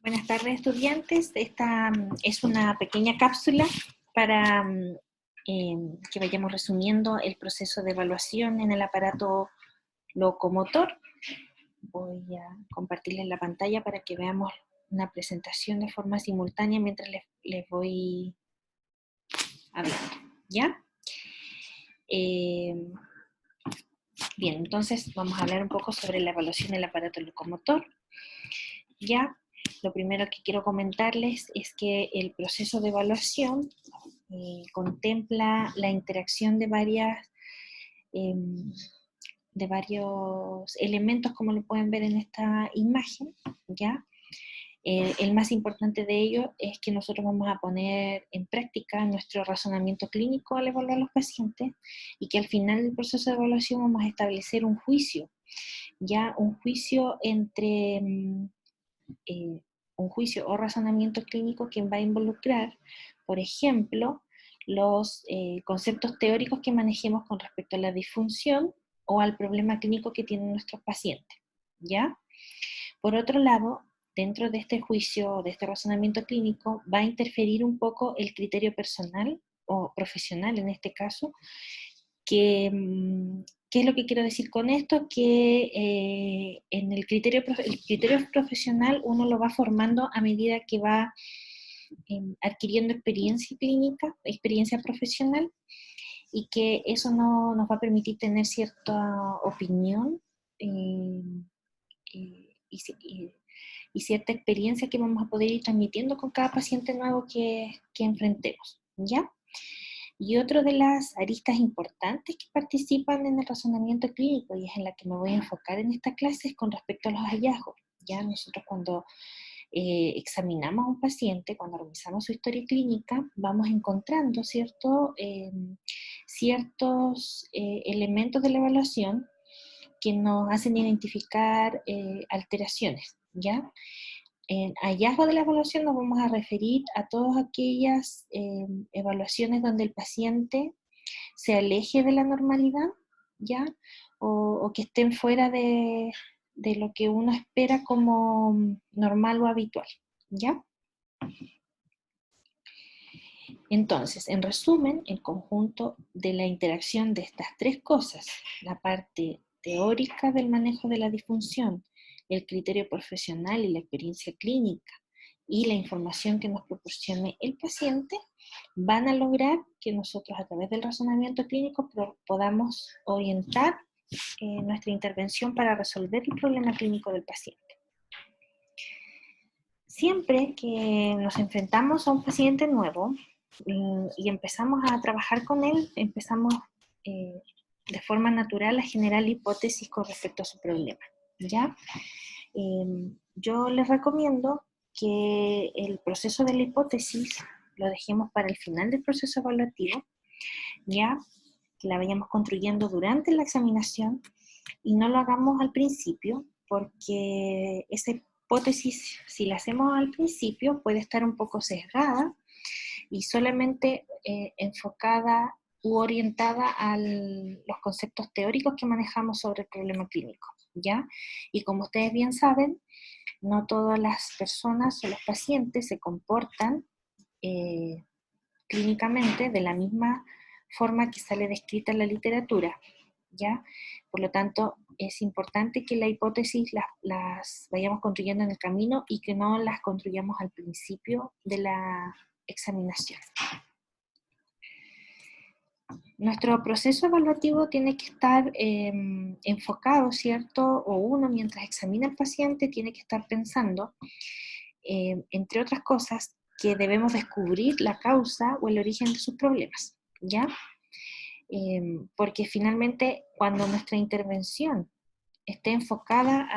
Buenas tardes, estudiantes. Esta es una pequeña cápsula para que vayamos resumiendo el proceso de evaluación en el aparato locomotor. Voy a compartirles la pantalla para que veamos una presentación de forma simultánea mientras les voy hablando, ¿ya? Bien, entonces vamos a hablar un poco sobre la evaluación del aparato locomotor, ¿ya? Lo primero que quiero comentarles es que el proceso de evaluación contempla la interacción de varios elementos, como lo pueden ver en esta imagen, ¿ya? El más importante de ello es que nosotros vamos a poner en práctica nuestro razonamiento clínico al evaluar a los pacientes y que al final del proceso de evaluación vamos a establecer un juicio, ya un juicio entre un juicio o razonamiento clínico que va a involucrar, por ejemplo, los conceptos teóricos que manejemos con respecto a la disfunción o al problema clínico que tienen nuestros pacientes, ¿ya? Por otro lado, dentro de este juicio, de este razonamiento clínico, va a interferir un poco el criterio personal o profesional en este caso, que ¿qué es lo que quiero decir con esto? Que en el criterio profesional uno lo va formando a medida que va adquiriendo experiencia clínica, experiencia profesional, y que eso nos va a permitir tener cierta opinión eh, y cierta experiencia que vamos a poder ir transmitiendo con cada paciente nuevo que enfrentemos, ¿ya? Y otra de las aristas importantes que participan en el razonamiento clínico, y es en la que me voy a enfocar en esta clase, es con respecto a los hallazgos. Ya nosotros cuando examinamos a un paciente, cuando revisamos su historia clínica, vamos encontrando ciertos elementos de la evaluación que nos hacen identificar alteraciones, ¿ya? En hallazgo de la evaluación nos vamos a referir a todas aquellas evaluaciones donde el paciente se aleje de la normalidad, ¿ya? O que estén fuera de lo que uno espera como normal o habitual, ¿ya? Entonces, en resumen, el conjunto de la interacción de estas tres cosas, la parte teórica del manejo de la disfunción, el criterio profesional y la experiencia clínica, y la información que nos proporcione el paciente, van a lograr que nosotros a través del razonamiento clínico podamos orientar nuestra intervención para resolver el problema clínico del paciente. Siempre que nos enfrentamos a un paciente nuevo y empezamos a trabajar con él, empezamos de forma natural a generar hipótesis con respecto a su problema, ¿ya? Yo les recomiendo que el proceso de la hipótesis lo dejemos para el final del proceso evaluativo, ya que la vayamos construyendo durante la examinación y no lo hagamos al principio, porque esa hipótesis, si la hacemos al principio, puede estar un poco sesgada y solamente enfocada u orientada a los conceptos teóricos que manejamos sobre el problema clínico, ¿ya? Y como ustedes bien saben, no todas las personas o los pacientes se comportan clínicamente de la misma forma que sale descrita en la literatura, ¿ya? Por lo tanto, es importante que la hipótesis las vayamos construyendo en el camino y que no las construyamos al principio de la examinación. Nuestro proceso evaluativo tiene que estar enfocado, ¿cierto? O uno mientras examina al paciente tiene que estar pensando, entre otras cosas, que debemos descubrir la causa o el origen de sus problemas, ¿ya? Porque finalmente cuando nuestra intervención esté enfocada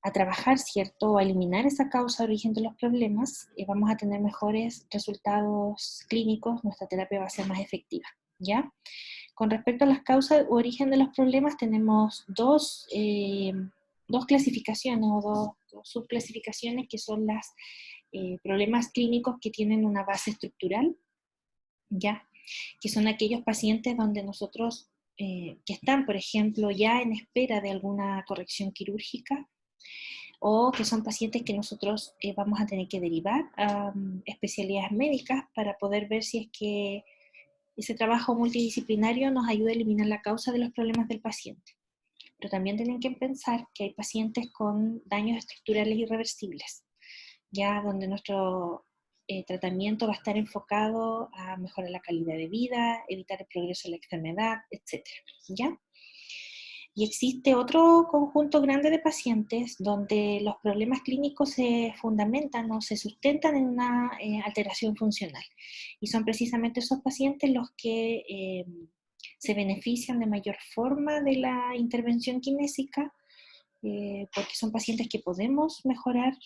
a trabajar, ¿cierto? O a eliminar esa causa, origen de los problemas, vamos a tener mejores resultados clínicos, nuestra terapia va a ser más efectiva, ¿ya? Con respecto a las causas u origen de los problemas, tenemos dos clasificaciones o dos subclasificaciones que son los problemas clínicos que tienen una base estructural, ¿ya? Que son aquellos pacientes donde nosotros, que están, por ejemplo, ya en espera de alguna corrección quirúrgica, o que son pacientes que nosotros vamos a tener que derivar a especialidades médicas para poder ver si es que ese trabajo multidisciplinario nos ayuda a eliminar la causa de los problemas del paciente. Pero también tienen que pensar que hay pacientes con daños estructurales irreversibles, ya donde nuestro tratamiento va a estar enfocado a mejorar la calidad de vida, evitar el progreso de la enfermedad, etc. ¿Ya? Y existe otro conjunto grande de pacientes donde los problemas clínicos se fundamentan o se sustentan en una alteración funcional. Y son precisamente esos pacientes los que se benefician de mayor forma de la intervención kinésica, porque son pacientes que podemos mejorar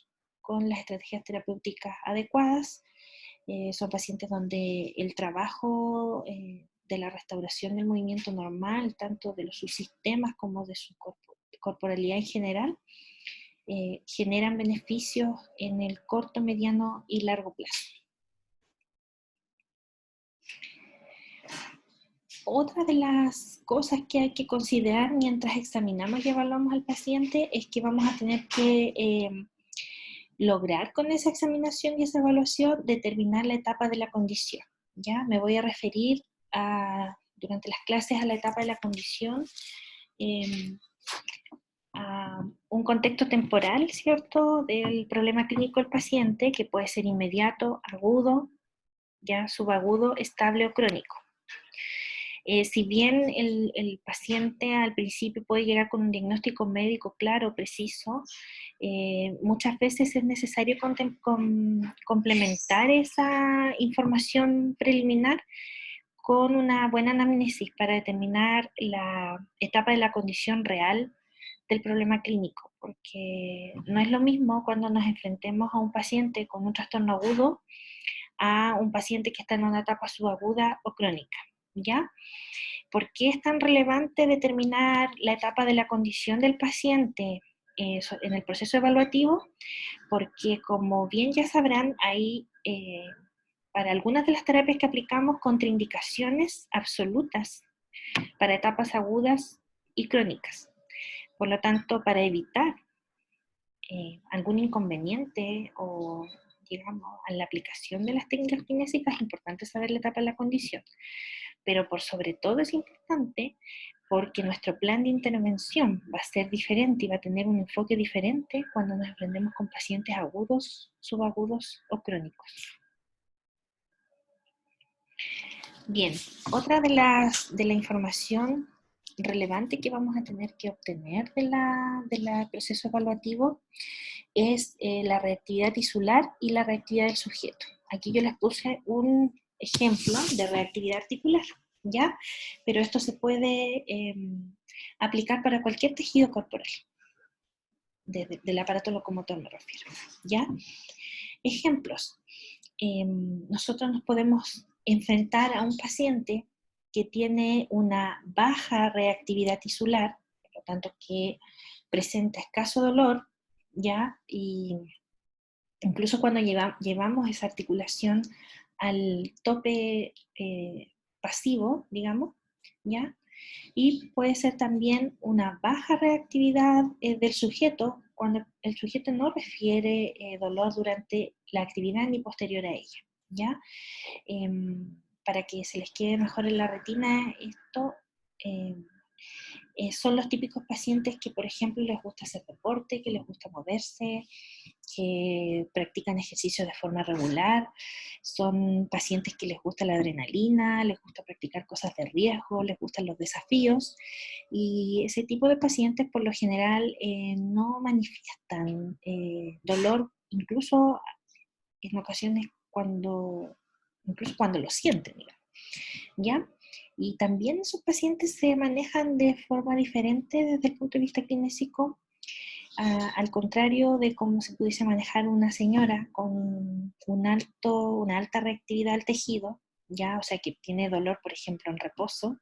con las estrategias terapéuticas adecuadas. Son pacientes donde el trabajo de la restauración del movimiento normal, tanto de los subsistemas como de su corporalidad en general, generan beneficios en el corto, mediano y largo plazo. Otra de las cosas que hay que considerar mientras examinamos y evaluamos al paciente es que vamos a tener que lograr con esa examinación y esa evaluación determinar la etapa de la condición. ¿Ya? Me voy a referir durante las clases a la etapa de la condición, a un contexto temporal, ¿cierto?, del problema clínico del paciente, que puede ser inmediato, agudo, ya subagudo, estable o crónico. Si bien el paciente al principio puede llegar con un diagnóstico médico claro, preciso, muchas veces es necesario complementar esa información preliminar con una buena anamnesis para determinar la etapa de la condición real del problema clínico, porque no es lo mismo cuando nos enfrentemos a un paciente con un trastorno agudo a un paciente que está en una etapa subaguda o crónica, ¿ya? ¿Por qué es tan relevante determinar la etapa de la condición del paciente en el proceso evaluativo? Porque, como bien ya sabrán, hay para algunas de las terapias que aplicamos contraindicaciones absolutas para etapas agudas y crónicas. Por lo tanto, para evitar algún inconveniente o, digamos, a la aplicación de las técnicas kinésicas, es importante saber la etapa de la condición. Pero por sobre todo es importante porque nuestro plan de intervención va a ser diferente y va a tener un enfoque diferente cuando nos enfrentemos con pacientes agudos, subagudos o crónicos. Bien, otra de la información relevante que vamos a tener que obtener del proceso evaluativo es la reactividad tisular y la reactividad del sujeto. Aquí yo les puse un ejemplo de reactividad articular, ¿ya? Pero esto se puede aplicar para cualquier tejido corporal, del aparato locomotor me refiero, ¿ya? Ejemplos. Nosotros nos podemos enfrentar a un paciente que tiene una baja reactividad tisular, por lo tanto que presenta escaso dolor, ¿ya? Y incluso cuando llevamos esa articulación al tope pasivo, digamos, ¿ya? Y puede ser también una baja reactividad del sujeto cuando el sujeto no refiere dolor durante la actividad ni posterior a ella, ¿ya? Para que se les quede mejor en la retina, esto son los típicos pacientes que, por ejemplo, les gusta hacer deporte, que les gusta moverse, que practican ejercicio de forma regular, son pacientes que les gusta la adrenalina, les gusta practicar cosas de riesgo, les gustan los desafíos, y ese tipo de pacientes por lo general no manifiestan dolor, incluso en ocasiones incluso cuando lo sienten, digamos, ¿ya? Y también esos pacientes se manejan de forma diferente desde el punto de vista kinésico, al contrario de cómo se pudiese manejar una señora con una alta reactividad al tejido, ¿ya? O sea, que tiene dolor, por ejemplo, en reposo,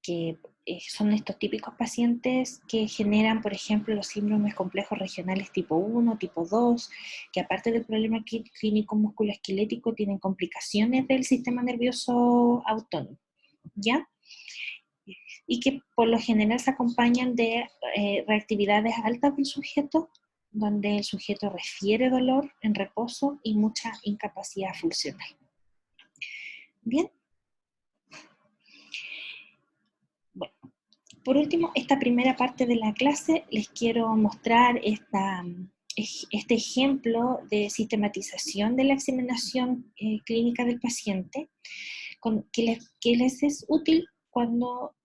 que son estos típicos pacientes que generan, por ejemplo, los síndromes complejos regionales tipo 1, tipo 2, que aparte del problema clínico musculoesquelético tienen complicaciones del sistema nervioso autónomo, ¿ya? y que por lo general se acompañan de reactividades altas del sujeto, donde el sujeto refiere dolor en reposo y mucha incapacidad funcional. Bien. Bueno, por último, esta primera parte de la clase les quiero mostrar este ejemplo de sistematización de la examinación clínica del paciente, que les es útil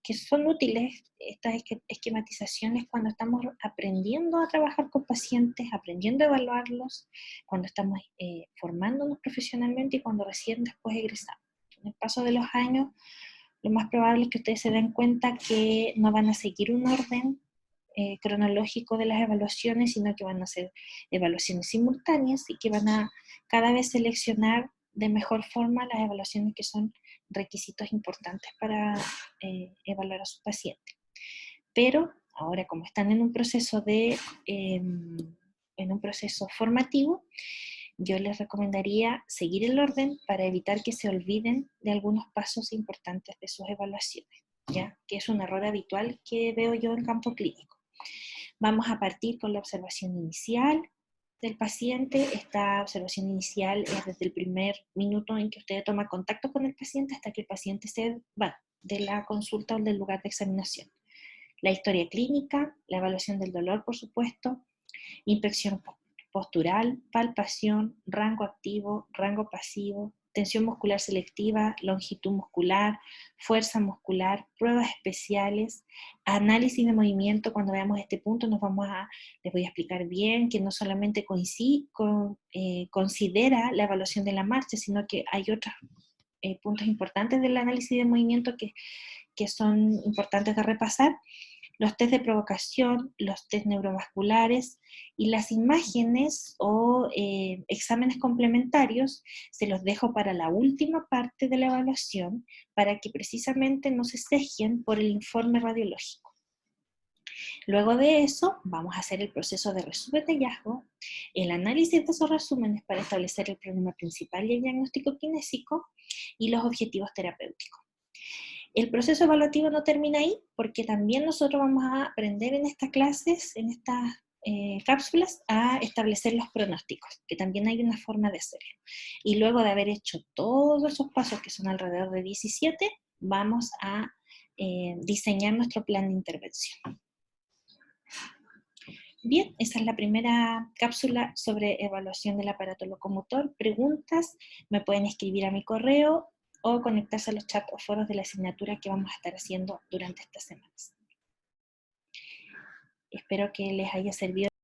que son útiles estas esquematizaciones cuando estamos aprendiendo a trabajar con pacientes, aprendiendo a evaluarlos, cuando estamos formándonos profesionalmente y cuando recién después egresamos. En el paso de los años, lo más probable es que ustedes se den cuenta que no van a seguir un orden cronológico de las evaluaciones, sino que van a ser evaluaciones simultáneas y que van a cada vez seleccionar de mejor forma las evaluaciones que son requisitos importantes para evaluar a sus pacientes. Pero ahora, como están en un proceso formativo, yo les recomendaría seguir el orden para evitar que se olviden de algunos pasos importantes de sus evaluaciones, ¿ya? Que es un error habitual que veo yo en campo clínico. Vamos a partir con la observación inicial del paciente. Esta observación inicial es desde el primer minuto en que usted toma contacto con el paciente hasta que el paciente se va de la consulta o del lugar de examinación. La historia clínica, la evaluación del dolor, por supuesto, inspección postural, palpación, rango activo, rango pasivo, tensión muscular selectiva, longitud muscular, fuerza muscular, pruebas especiales, análisis de movimiento. Cuando veamos este punto les voy a explicar bien que no solamente considera la evaluación de la marcha, sino que hay otros puntos importantes del análisis de movimiento que son importantes de repasar. Los test de provocación, los test neurovasculares y las imágenes o exámenes complementarios se los dejo para la última parte de la evaluación para que precisamente no se sesguen por el informe radiológico. Luego de eso vamos a hacer el proceso de resumen de hallazgo, el análisis de esos resúmenes para establecer el problema principal y el diagnóstico kinésico y los objetivos terapéuticos. El proceso evaluativo no termina ahí, porque también nosotros vamos a aprender en estas clases, en estas cápsulas, a establecer los pronósticos, que también hay una forma de hacerlo. Y luego de haber hecho todos esos pasos, que son alrededor de 17, vamos a diseñar nuestro plan de intervención. Bien, esa es la primera cápsula sobre evaluación del aparato locomotor. Preguntas, me pueden escribir a mi correo o conectarse a los chats o foros de la asignatura que vamos a estar haciendo durante estas semanas. Espero que les haya servido